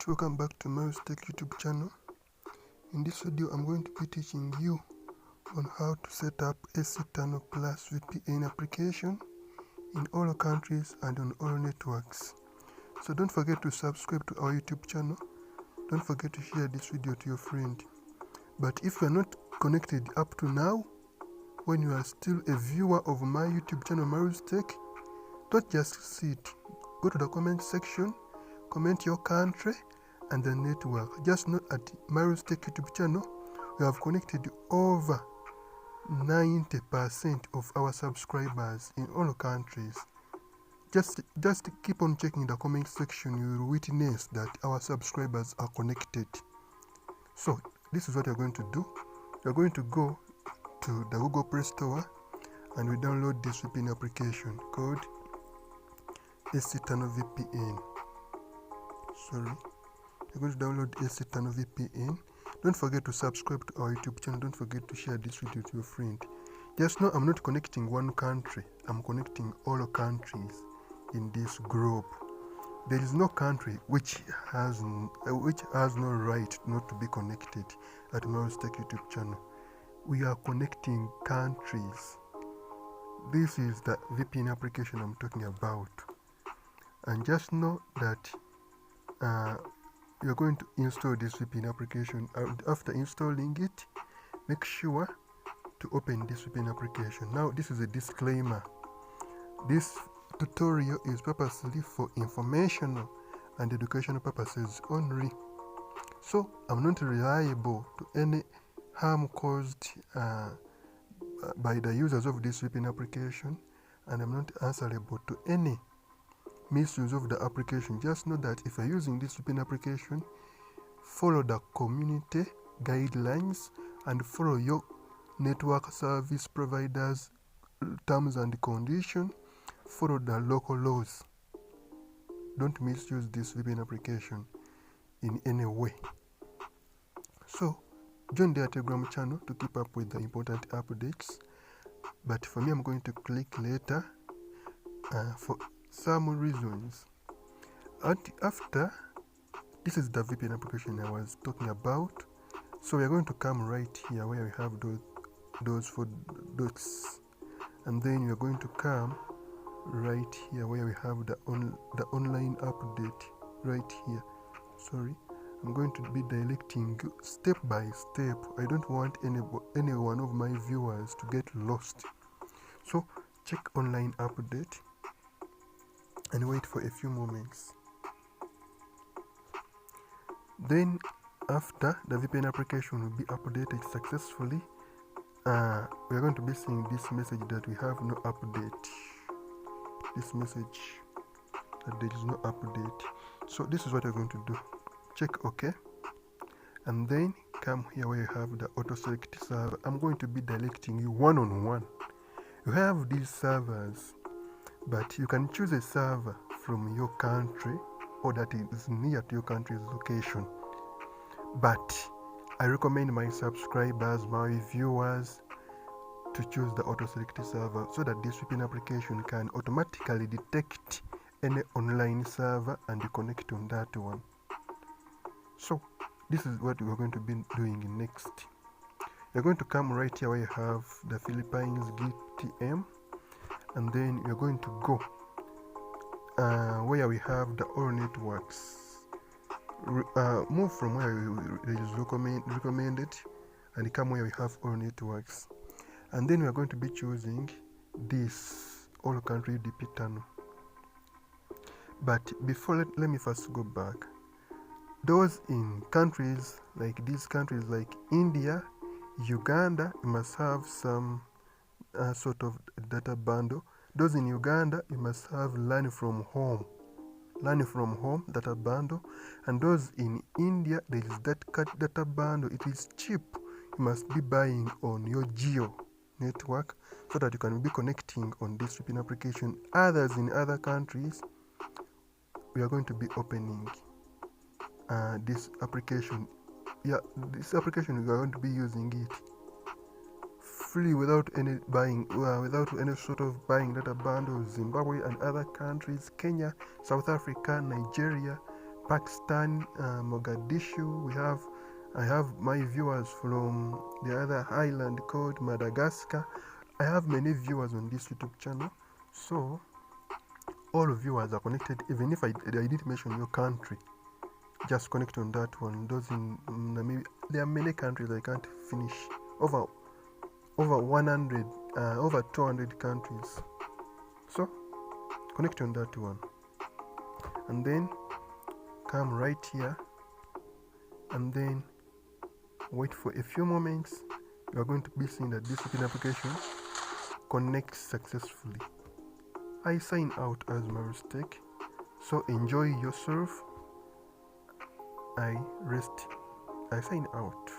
welcome back to my Tech YouTube channel. In this video I'm going to be teaching you on how to set up AC Tunnel VPN application in all countries and on all networks. So don't forget to subscribe to our YouTube channel. Don't forget to share this video to your friend. But if you are not connected up to now, when you are still a viewer of my YouTube channel Marius Tech, don't just sit. Go to the comment section, comment your country and the network. Just note at Marius Tech YouTube channel, we have connected over 90% of our subscribers in all countries. Just keep on checking the comment section. You will witness that our subscribers are connected. So this is what you're going to do. You're going to go to the Google Play Store and we download this VPN application called AC Tunnel VPN. You're going to download AC Tunnel VPN. Don't forget to subscribe to our YouTube channel. Don't forget to share this video to your friend. Just know I'm not connecting one country. I'm connecting all countries in this group. There is no country which has no right not to be connected at Marius Tech YouTube channel. We are connecting countries. This is the VPN application I'm talking about. And just know that you're going to install this VPN application. After installing it, make sure to open this VPN application. Now this is a disclaimer. This tutorial is purposely for informational and educational purposes only. So I'm not reliable to any harm caused by the users of this VPN application, and I'm not answerable to any misuse of the application. Just know that if you're using this VPN application, follow the community guidelines and follow your network service providers terms and conditions. Follow the local laws. Don't misuse this VPN application in any way. So join the Telegram channel to keep up with the important updates. But for me, I'm going to click later for some reasons. After this is the VPN application I was talking about. So we're going to come right here where we have those four dots, and then we're going to come right here where we have the online update right here. I'm going to be directing step by step. I don't want any one of my viewers to get lost. So check online update and wait for a few moments. Then after the VPN application will be updated successfully, we are going to be seeing this message that we have no update. This message that there is no update. So this is what you're going to do. Check OK, and then come here where you have the auto select server. I'm going to be directing you one-on-one. You have these servers, but you can choose a server from your country or that is near to your country's location. But I recommend my subscribers, my viewers, to choose the auto select server so that this VPN application can automatically detect any online server and connect on that one. So this is what we're going to be doing next. You're going to come right here where you have the Philippines GTM, and then you're going to go where we have the all networks. Move from where it is recommended and come where we have all networks, and then we are going to be choosing this all country DP tunnel. But before, let me first go back. Those in countries like these countries like India, Uganda, you must have some sort of data bundle. Those in Uganda, you must have learn from home data bundle. And those in India, there is that data bundle. It is cheap. You must be buying on your Geo network so that you can be connecting on this VPN application. Others in other countries, we are going to be opening this application. This application we are going to be using it free without any buying, without any sort of buying data bundles. Zimbabwe and other countries, Kenya, South Africa, Nigeria, Pakistan, Mogadishu. I have my viewers from the other island called Madagascar. I have many viewers on this YouTube channel, so all viewers are connected. Even if I didn't mention your country, just connect on that one. Those in Namibia, there are many countries I can't finish. Over 100, over 200 countries. So connect on that one, and then come right here, and then wait for a few moments. You are going to be seeing that this VPN application connects successfully. I sign out as my mistake, so enjoy yourself. I sign out.